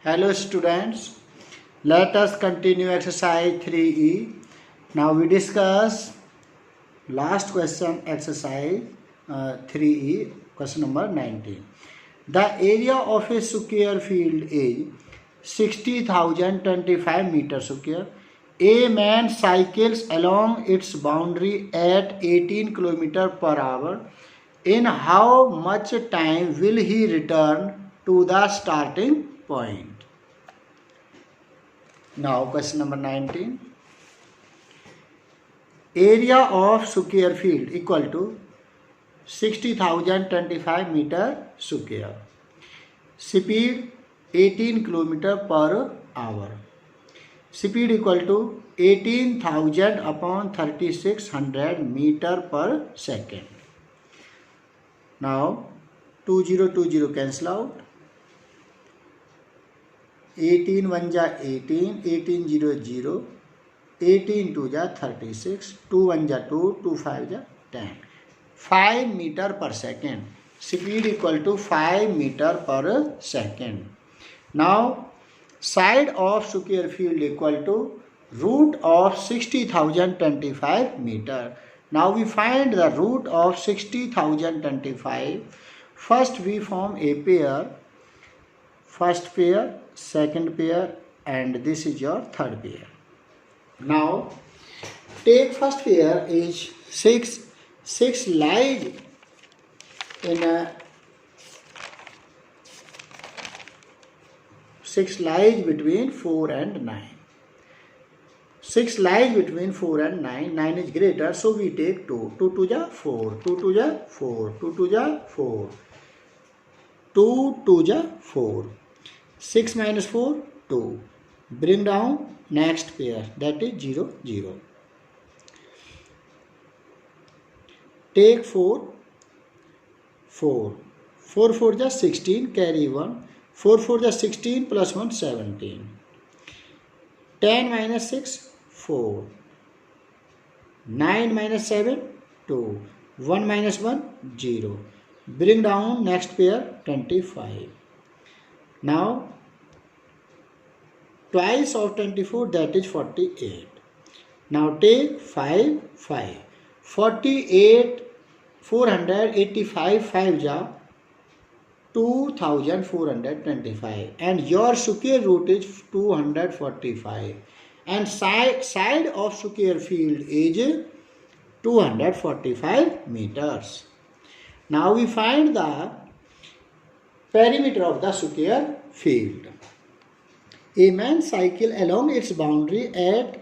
Hello students, let us continue exercise 3E. Now we discuss last question exercise 3E, question number 19. The area of a square field is 60,025 meters square. A man cycles along its boundary at 18 km per hour. In how much time will he return to the starting point? Now question number 19. Area of square field equal to 60,025 meter square. Speed 18 km per hour. Speed equal to 18,000 upon 3600 meter per second. Now 2020 cancel out. 18 1 जा 18, 18 0 0, 18 2 जा 36, 2 1 जा 2, 2 5 जा 10. 5 meter per second. Speed equal to 5 meter per second. Now side of square field equal to root of 60,025 meter. Now we find the root of 60,025. First we form a pair. First pair, second pair, and this is your third pair. Now take first pair is 6. 6 lies in a 6 lies between 4 and 9. 6 lies between 4 and 9. 9 is greater, so we take 2. 2 2 ja 4. 2 2 ja 4. 2 2 ja 4. 2 2 ja 4. 6 minus 4, 2. Bring down next pair, that is 0, 0. Take 4, 4. 4 4 ja 16, carry 1. 4 4 ja 16 plus 1, 17. 10 minus 6, 4. 9 minus 7, 2. 1 minus 1, 0. Bring down next pair, 25. Now twice of 24, that is 48. Now take 5, 5. 48, 485, 5 ja 2425. And your square root is 245. And side of square field is 245 meters. Now we find the perimeter of the square field. A man cycles along its boundary at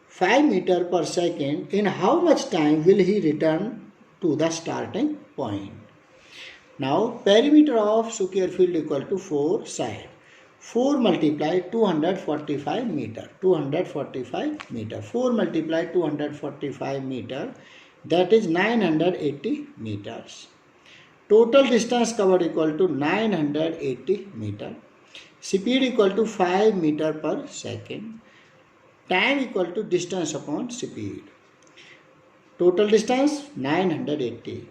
5 meters per second. In how much time will he return to the starting point? Now perimeter of square field equal to 4 side. 4 multiply 245 meter. 245 meter. 4 multiply 245 meter. That is 980 meters. Total distance covered equal to 980 meter. Speed equal to 5 meter per second. Time equal to distance upon speed. Total distance 980.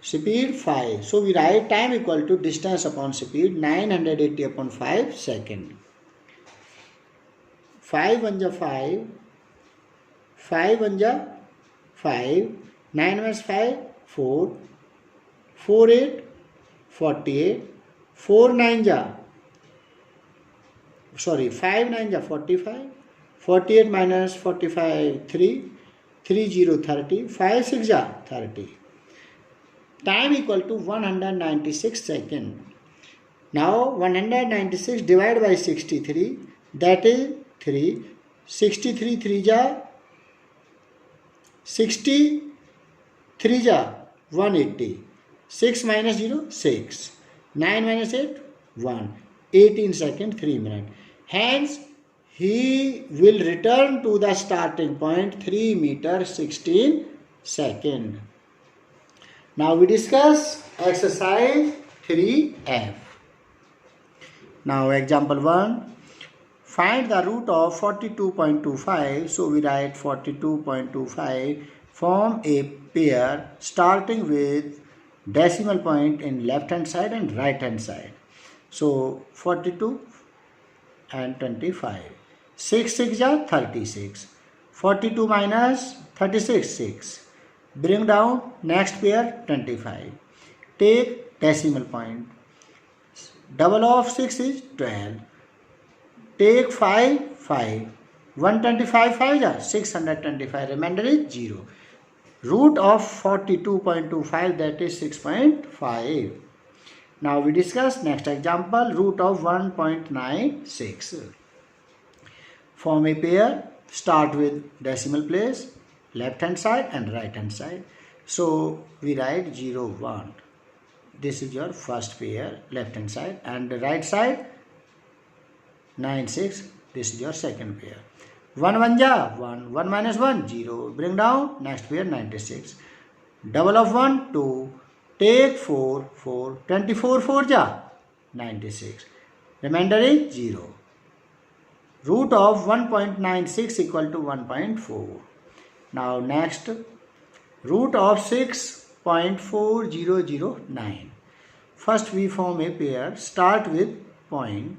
Speed 5. So we write time equal to distance upon speed 980 upon 5 second. 5 1 ja 5. 5 1 ja 5. 9 minus 5, 4. 4 8, 48. 4 9 ja, 5 9 ja 45. 48 minus 45, 3. 3 0 30. 5 6 ja 30. Time equal to 196 seconds. Now 196 divided by 63, that is 3. 63 3 ja 63 ja 180. 6 minus 0, 6. 9 minus 8, 1. 18 seconds, 3 minutes. Hence, he will return to the starting point 3 meter 16 seconds. Now we discuss exercise 3F. Now example 1. Find the root of 42.25. So we write 42.25. Form a pair starting with decimal point in left hand side and right hand side. So 42 and 25. 6 6 are 36. 42 minus 36, 6. Bring down next pair 25. Take decimal point. Double of 6 is 12. Take 5, 5. 125 5 are 625. Remainder is 0. Root of 42.25, that is 6.5. Now we discuss next example, root of 1.96. Form a pair, start with decimal place, left hand side and right hand side. So we write 0, 1. This is your first pair, left hand side, and the right side 9, 6. This is your second pair. 1 1 ja 1, 1 minus 1 0. Bring down next pair 96. Double of 1 2. Take 4 4. 24 4 ja 96. Remainder is 0. Root of 1.96 equal to 1.4. Now next, root of 6.4009. First we form a pair. Start with point.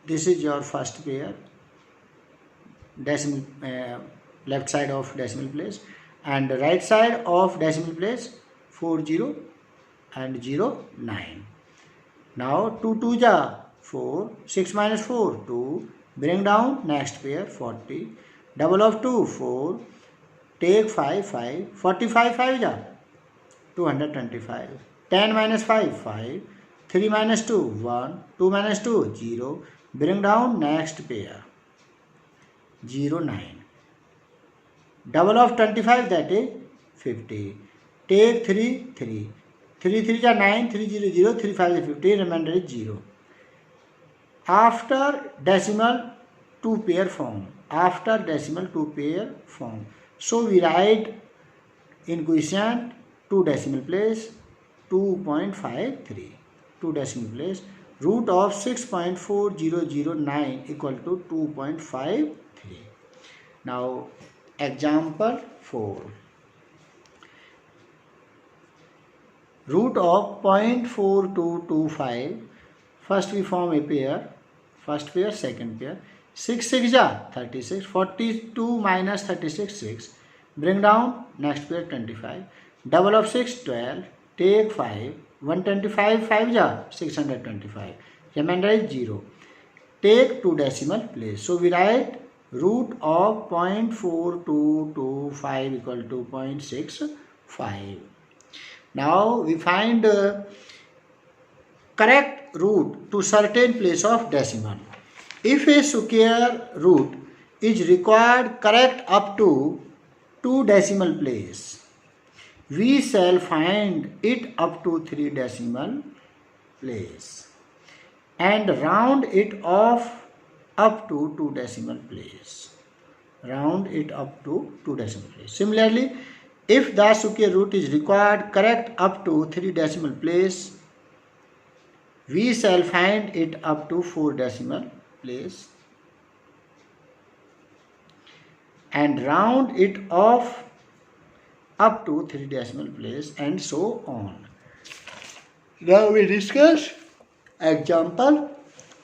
This is your first pair. Decimal left side of decimal place, and the right side of decimal place 40 and 0 9. Now 2 2 ja 4. 6 minus 4 2. Bring down next pair 40. Double of 2 4. Take 5 5. 45 5 ja 225. 10 minus 5 5. 3 minus 2 1. 2 minus 2 0. Bring down next pair 0 9. Double of 25, that is 50. Take 3 3. 3 3 ja 9. 3 0 0. 3 5 is 50. Remainder is 0. After decimal 2 pair form. After decimal 2 pair form. So we write in quotient 2 decimal place 2.53. 2 decimal place. Root of 6.4009 equal to 2.53. Now example 4. Root of 0.4225. First we form a pair. First pair, second pair. 6 6 ja 36. 42 minus 36 6. Bring down next pair 25. Double of 6 12. Take 5. 125 5 ja 625. Remainder is 0. Take 2 decimal place. So we write root of 0.4225 equal to 0.65. Now we find correct root to certain place of decimal. If a square root is required correct up to 2 decimal place, we shall find it up to 3 decimal place and round it off up to 2 decimal place. Round it up to 2 decimal place. Similarly, if the square root is required correct up to 3 decimal place, we shall find it up to 4 decimal place and round it off up to 3 decimal place, and so on. Now we discuss example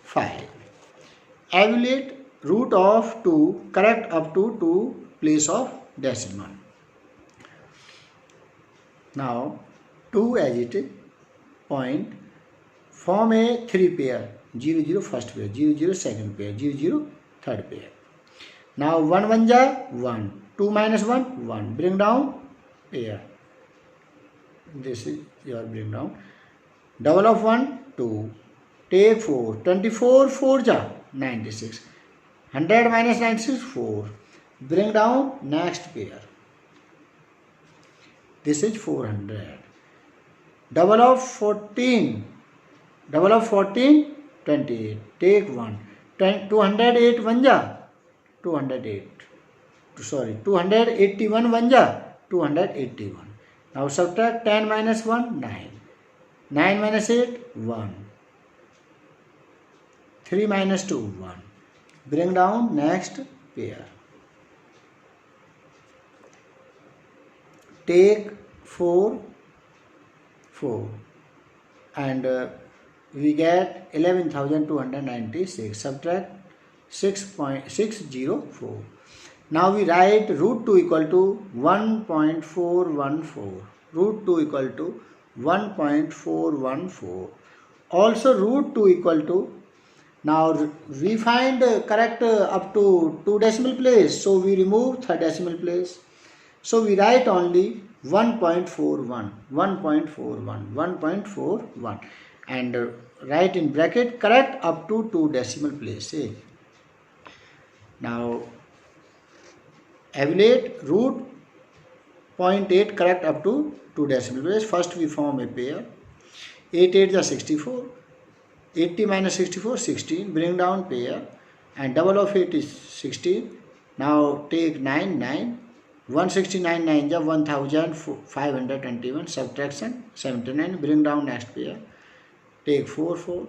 5. Evaluate root of 2 correct up to 2 place of decimal. Now 2 as it is point, form a 3 pair, 0 0 first pair, 0 0 second pair, 0 0 third pair. Now 1 1 ja 1, 2 minus 1 1. Bring down pair. This is your bring down. Double of 1 2. Take 4. 24 4 ja 96. 100 minus 96 4. Bring down next pair. This is 400. Double of 14. Double of 14 28. Take 1. 208 1 ja 208. Sorry, 281 1 ja 281. Now subtract 10 minus 1 9. 9 minus 8 1. 3 minus 2 1. Bring down next pair. Take 4 4. and we get 11,296. Subtract 6.604. Now we write root 2 equal to 1.414. Root 2 equal to 1.414. Also root 2 equal to, now we find correct up to 2 decimal place. So we remove third decimal place. So we write only 1.41, 1.41, 1.41 and write in bracket correct up to 2 decimal place. Now evaluate root 0.8 correct up to 2 decimal place. First we form a pair. 8 8 is 64. 80 minus 64, 16. Bring down pair. And double of 8 is 16. Now take 9, 9. 169 9 is 1521. Subtraction 79. Bring down next pair. Take 4, 4.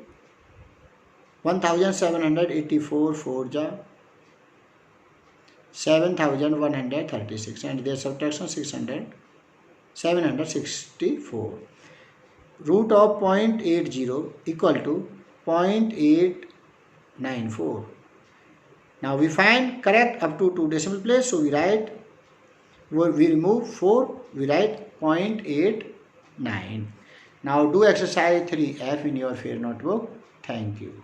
1784 4 is 7136. And their subtraction 764. Root of 0.80 equal to 0.894. Now we find correct up to 2 decimal place. So we write, we remove 4, we write 0.89. Now do exercise 3F in your fair notebook. Thank you.